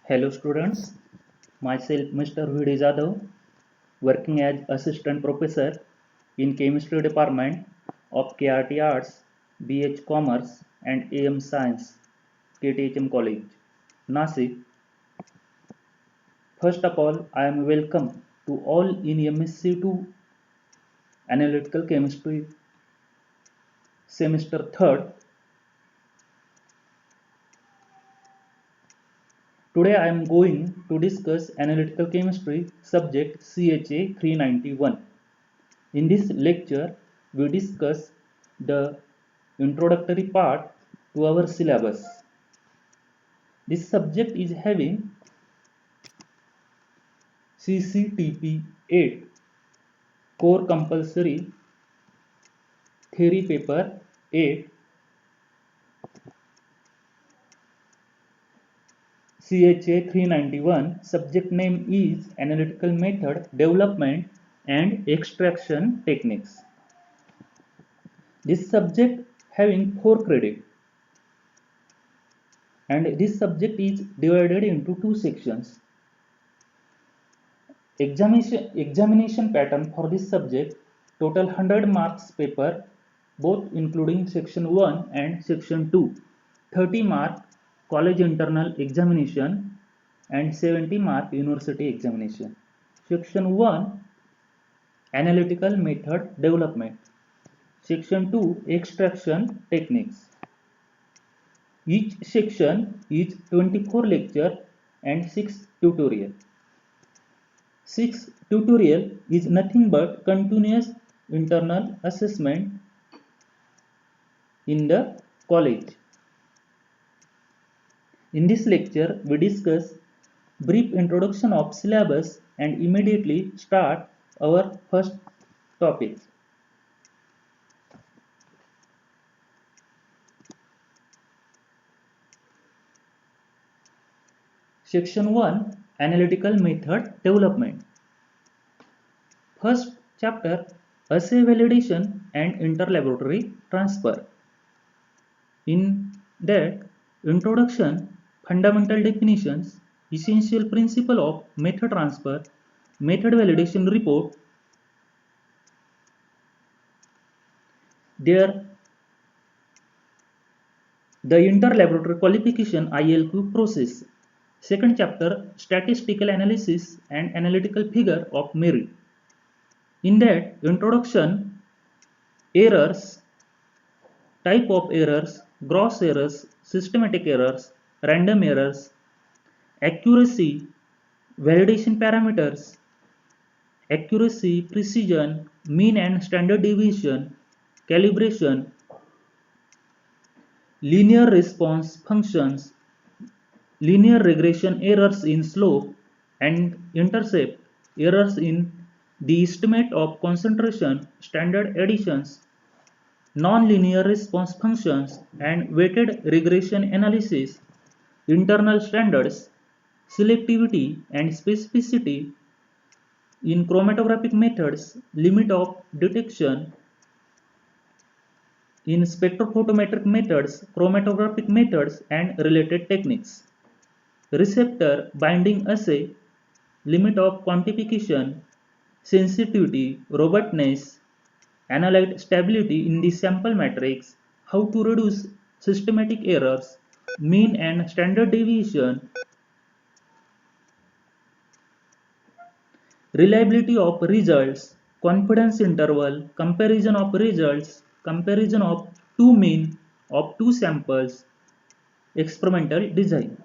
Hello students, myself Mr. Vidi Jadhav, working as Assistant Professor in Chemistry Department of KRT Arts, BH Commerce and AM Science, KTHM College, Nasik. First of all, I am welcome to all in MSc2 Analytical Chemistry Semester 3rd. Today I am going to discuss Analytical Chemistry subject CHA 391. In this lecture, we discuss the introductory part to our syllabus. This subject is having CCTP 8 core compulsory theory paper 8 CHA 391. Subject name is Analytical Method Development and Extraction Techniques. This subject having 4 credit, and this subject is divided into 2 sections. Examination pattern for this subject: total 100 marks paper, both including section 1 and section 2, 30 mark college internal examination and 70 mark university examination. Section 1 analytical method development, section 2 extraction techniques. Each section is 24 lecture and 6 tutorial. 6 tutorial is nothing but continuous internal assessment in the college. In this lecture, we discuss brief introduction of syllabus and immediately start our first topic. Section 1 Analytical Method Development. First chapter Assay Validation and Interlaboratory Transfer. In that, introduction, fundamental definitions, essential principle of method transfer, method validation report. There, the interlaboratory qualification ILQ process. Second chapter, statistical analysis and analytical figure of merit. In that, introduction, errors, type of errors, gross errors, systematic errors, random errors, accuracy, validation parameters, accuracy, precision, mean and standard deviation, calibration, linear response functions, linear regression errors in slope and intercept, errors in the estimate of concentration, standard additions, non-linear response functions and weighted regression analysis, internal standards, selectivity and specificity in chromatographic methods, limit of detection in spectrophotometric methods, chromatographic methods and related techniques, receptor binding assay, limit of quantification, sensitivity, robustness, analyte stability in the sample matrix, how to reduce systematic errors, mean and standard deviation, reliability of results, confidence interval, comparison of results, comparison of two mean of two samples, experimental design.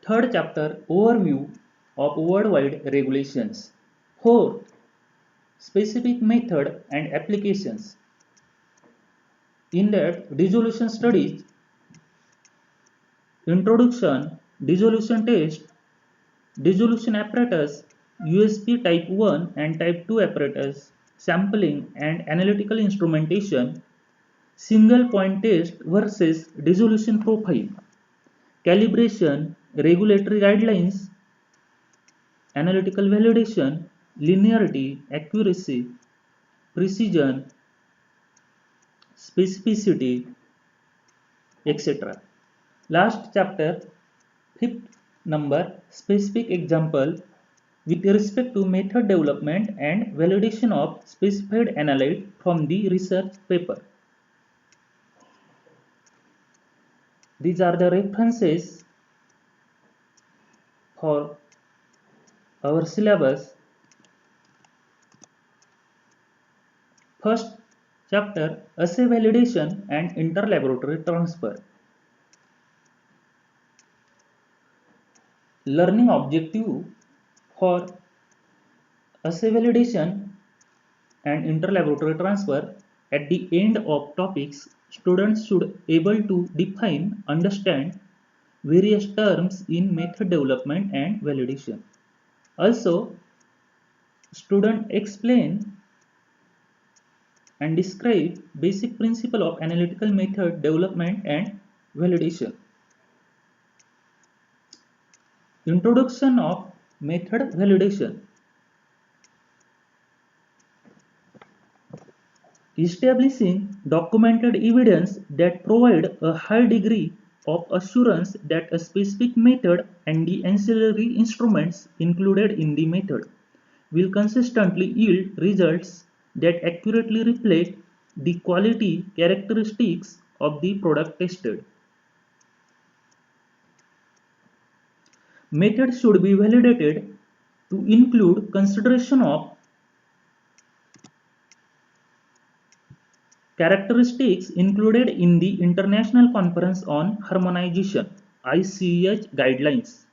Third chapter, overview of worldwide regulations. 4. Specific method and applications. In that, dissolution studies, introduction, dissolution test, dissolution apparatus, USP type 1 and type 2 apparatus, sampling and analytical instrumentation, single point test versus dissolution profile, calibration, regulatory guidelines, analytical validation, linearity, accuracy, precision, specificity, etc. Last chapter, fifth number, specific example with respect to method development and validation of specified analyte from the research paper. These are the references for our syllabus. First chapter, assay validation and interlaboratory transfer. Learning objective for assay validation and interlaboratory transfer. At the end of topics, students should able to define, understand various terms in method development and validation. Also, student explain and describe basic principle of analytical method development and validation. Introduction of method validation. Establishing documented evidence that provide a high degree of assurance that a specific method and the ancillary instruments included in the method will consistently yield results that accurately reflect the quality characteristics of the product tested. Methods should be validated to include consideration of characteristics included in the International Conference on Harmonization (ICH) guidelines,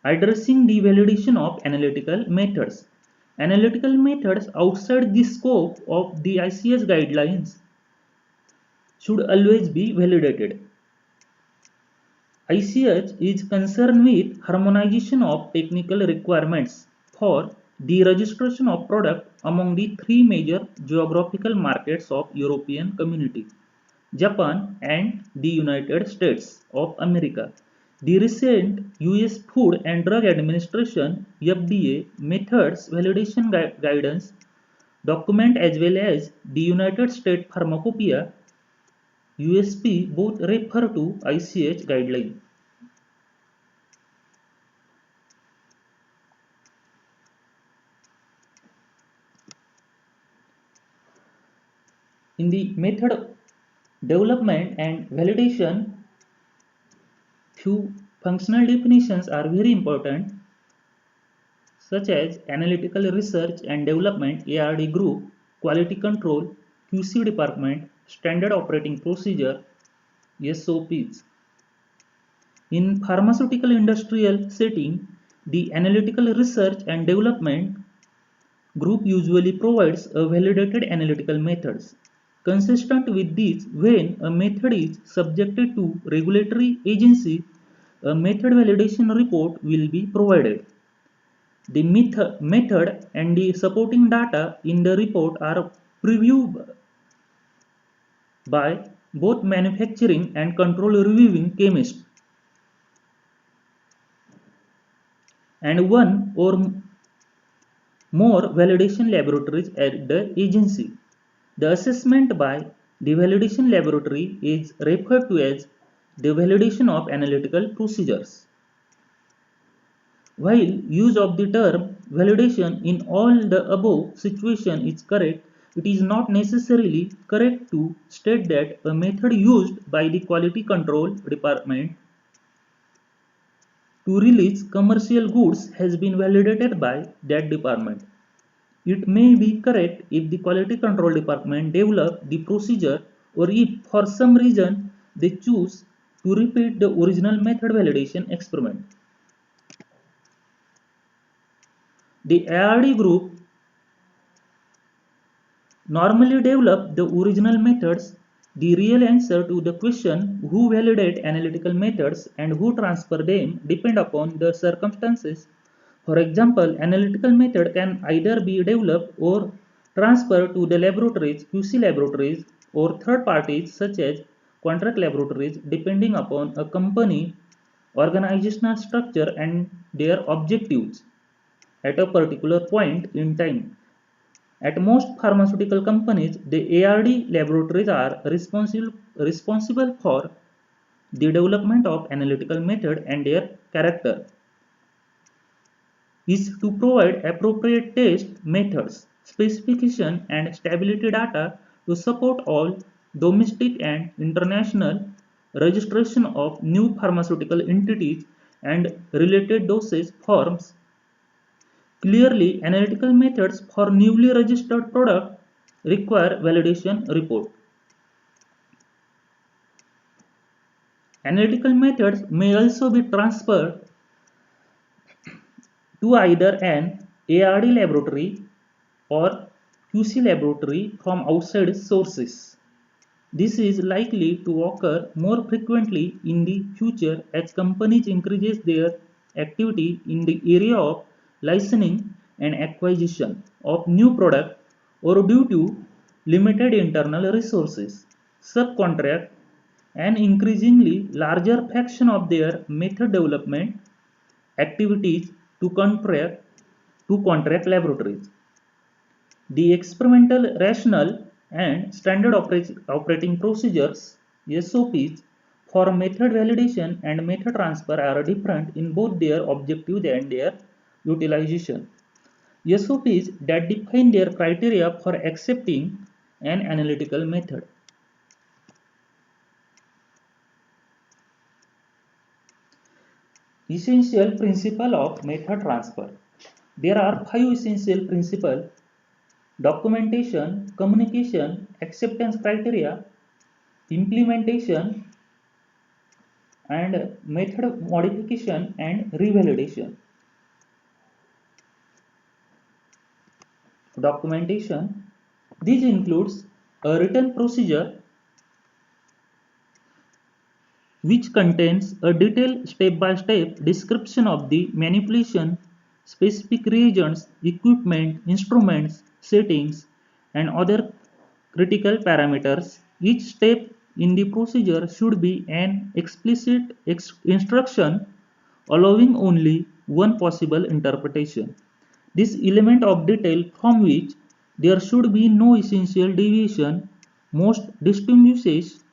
addressing the validation of analytical methods. Analytical methods outside the scope of the ICH guidelines should always be validated. ICH is concerned with harmonization of technical requirements for the registration of product among the three major geographical markets of European Community, Japan and the United States of America. The recent US Food and Drug Administration FDA methods validation guidance document as well as the United States Pharmacopoeia USP both refer to ICH guideline. In the method development and validation, few functional definitions are very important, such as analytical research and development ARD group, quality control, QC department, standard operating procedure, SOPs. In pharmaceutical industrial setting, the analytical research and development group usually provides a validated analytical methods. Consistent with this, when a method is subjected to regulatory agency, a method validation report will be provided. The method and the supporting data in the report are previewed by both manufacturing and control reviewing chemists and one or more validation laboratories at the agency. The assessment by the validation laboratory is referred to as the validation of analytical procedures. While use of the term validation in all the above situation is correct, it is not necessarily correct to state that a method used by the quality control department to release commercial goods has been validated by that department. It may be correct if the quality control department develop the procedure or if for some reason they choose to repeat the original method validation experiment. The ARD group normally develop the original methods. The real answer to the question who validate analytical methods and who transfer them depend upon the circumstances. For example, analytical method can either be developed or transferred to the laboratories, QC laboratories, or third parties such as contract laboratories depending upon a company organizational structure and their objectives at a particular point in time. At most pharmaceutical companies, the ARD laboratories are responsible for the development of analytical method and their character is to provide appropriate test methods, specification and stability data to support all domestic and international registration of new pharmaceutical entities and related dosage forms. Clearly, analytical methods for newly registered product require validation report. Analytical methods may also be transferred to either an ARD laboratory or QC laboratory from outside sources. This is likely to occur more frequently in the future as companies increase their activity in the area of licensing and acquisition of new product or due to limited internal resources, subcontract an increasingly larger fraction of their method development activities to contract laboratories. The experimental rationale and standard operating procedures SOPs for method validation and method transfer are different in both their objectives and their utilization. SOPs that define their criteria for accepting an analytical method. Essential principle of method transfer. There are 5 essential principles: documentation, communication, acceptance criteria, implementation, and method modification and revalidation. Documentation. This includes a written procedure which contains a detailed step-by-step description of the manipulation, specific reagents, equipment, instruments, settings, and other critical parameters. Each step in the procedure should be an explicit instruction allowing only one possible interpretation. This element of detail from which there should be no essential deviation most distinguishes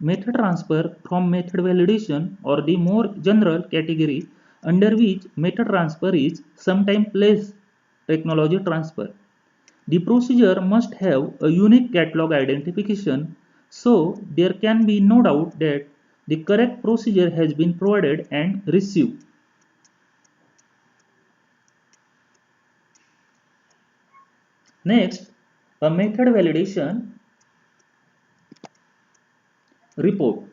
method transfer from method validation, or the more general category under which method transfer is sometimes placed, technology transfer. The procedure must have a unique catalog identification, so there can be no doubt that the correct procedure has been provided and received. Next, a method validation report,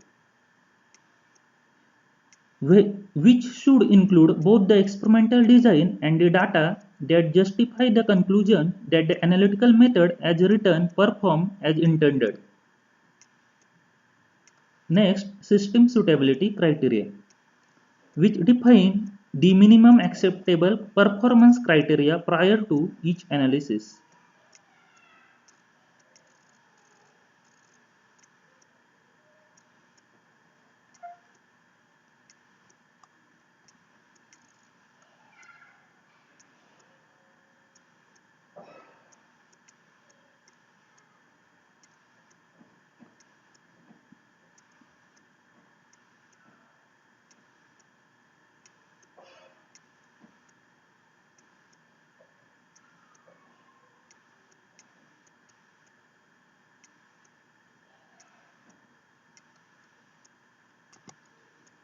which should include both the experimental design and the data that justify the conclusion that the analytical method as written performed as intended. Next, system suitability criteria, which define the minimum acceptable performance criteria prior to each analysis.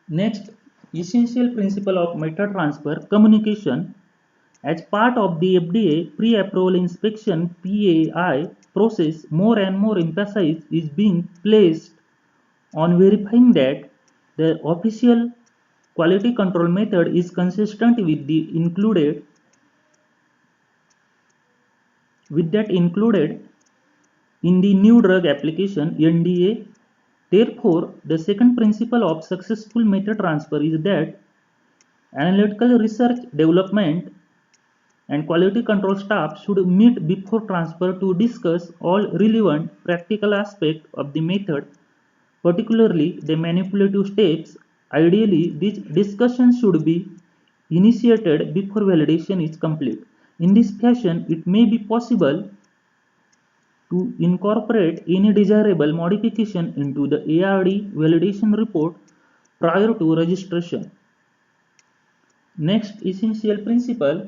Next, essential principle of method transfer communication. As part of the FDA pre-approval inspection PAI process, more and more emphasis is being placed on verifying that the official quality control method is consistent with that included in the new drug application NDA. Therefore, the second principle of successful method transfer is that analytical research development and quality control staff should meet before transfer to discuss all relevant practical aspects of the method, particularly the manipulative steps. Ideally, these discussions should be initiated before validation is complete. In this fashion, it may be possible to incorporate any desirable modification into the ARD validation report prior to registration. Next essential principle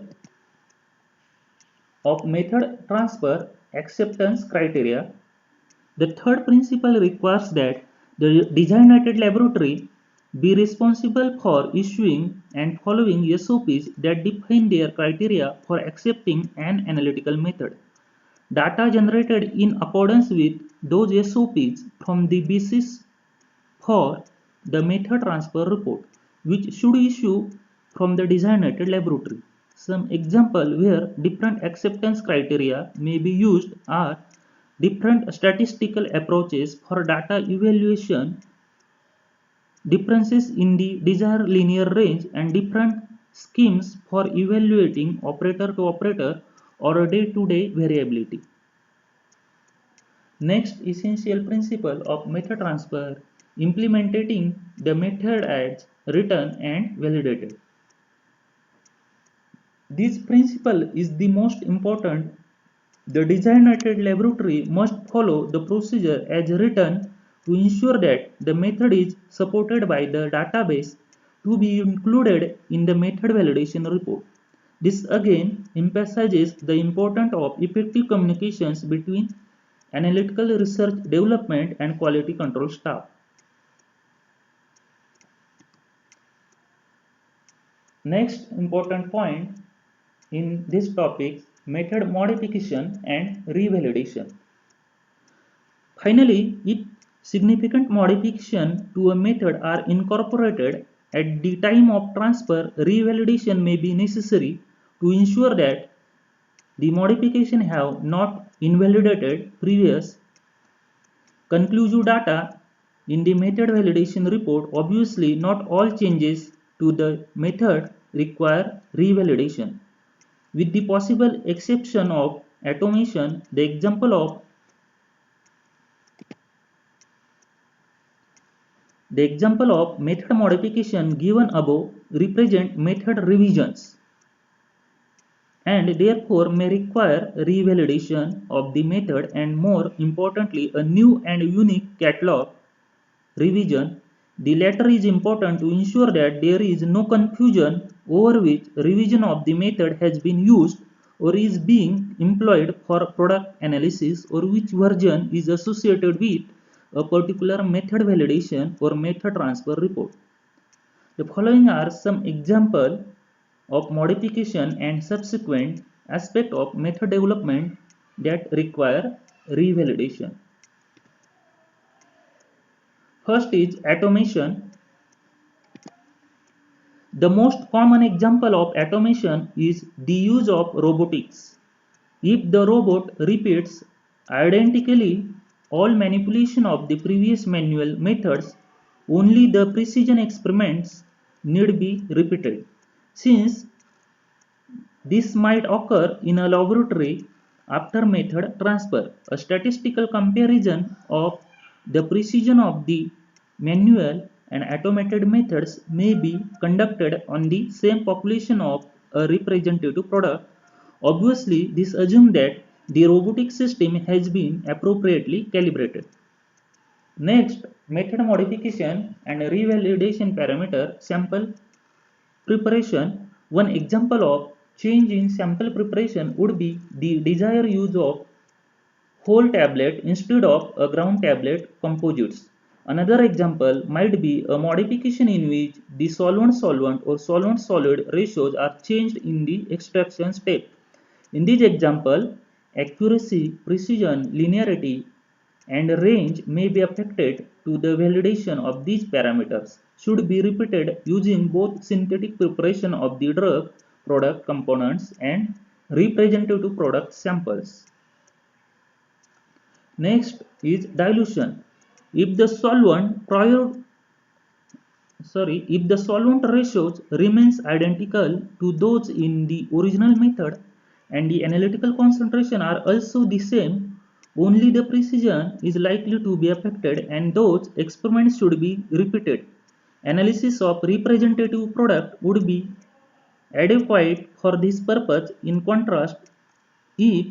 of method transfer acceptance criteria. The third principle requires that the designated laboratory be responsible for issuing and following SOPs that define their criteria for accepting an analytical method. Data generated in accordance with those SOPs form the basis for the method transfer report, which should issue from the designated laboratory. Some examples where different acceptance criteria may be used are different statistical approaches for data evaluation, differences in the desired linear range, and different schemes for evaluating operator to operator or day-to-day variability. Next essential principle of method transfer: implementing the method as written and validated. This principle is the most important. The designated laboratory must follow the procedure as written to ensure that the method is supported by the database to be included in the method validation report. This again emphasizes the importance of effective communications between analytical research development and quality control staff. Next important point in this topic: method modification and revalidation. Finally, if significant modification to a method are incorporated at the time of transfer, revalidation may be necessary to ensure that the modification have not invalidated previous conclusive data in the method validation report. Obviously, not all changes to the method require revalidation. With the possible exception of automation, the example of method modification given above represent method revisions and therefore may require revalidation of the method, and more importantly a new and unique catalog revision. The latter is important to ensure that there is no confusion over which revision of the method has been used or is being employed for product analysis, or which version is associated with a particular method validation or method transfer report. The following are some examples of modification and subsequent aspect of method development that require revalidation. First is automation. The most common example of automation is the use of robotics. If the robot repeats identically all manipulation of the previous manual methods, only the precision experiments need be repeated. Since this might occur in a laboratory after method transfer, a statistical comparison of the precision of the manual and automated methods may be conducted on the same population of a representative product. Obviously, this assumes that the robotic system has been appropriately calibrated. Next, method modification and revalidation parameter sample preparation. One example of change in sample preparation would be the desired use of whole tablet instead of a ground tablet composites. Another example might be a modification in which the solvent-solvent or solvent-solid ratios are changed in the extraction step. In this example, accuracy, precision, linearity, and range may be affected. To the validation of these parameters should be repeated using both synthetic preparation of the drug product components and representative product samples. Next is dilution. If the solvent ratios remains identical to those in the original method and the analytical concentration are also the same, only the precision is likely to be affected and those experiments should be repeated. Analysis of representative product would be adequate for this purpose. In contrast, if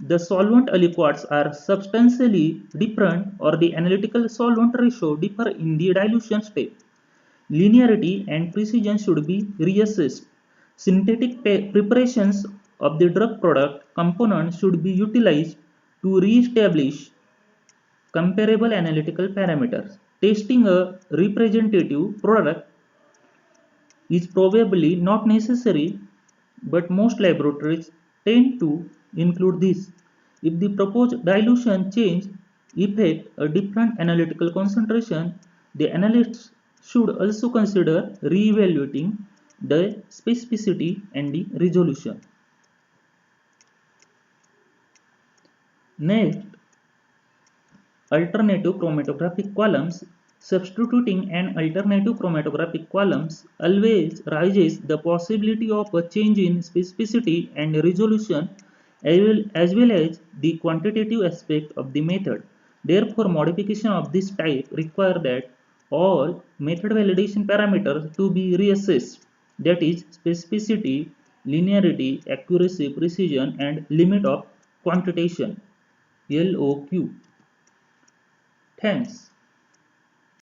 the solvent aliquots are substantially different or the analytical solvent ratio differ in the dilution step, Linearity and precision should be reassessed. Synthetic preparations of the drug product components should be utilized to re-establish comparable analytical parameters. Testing a representative product is probably not necessary, but most laboratories tend to include this. If the proposed dilution change affect a different analytical concentration, the analysts should also consider re-evaluating the specificity and the resolution. Next, alternative chromatographic columns. Substituting an alternative chromatographic columns always raises the possibility of a change in specificity and resolution as well as the quantitative aspect of the method. Therefore, modification of this type require that all method validation parameters to be reassessed, that is specificity, linearity, accuracy, precision and limit of quantitation LOQ. Thanks.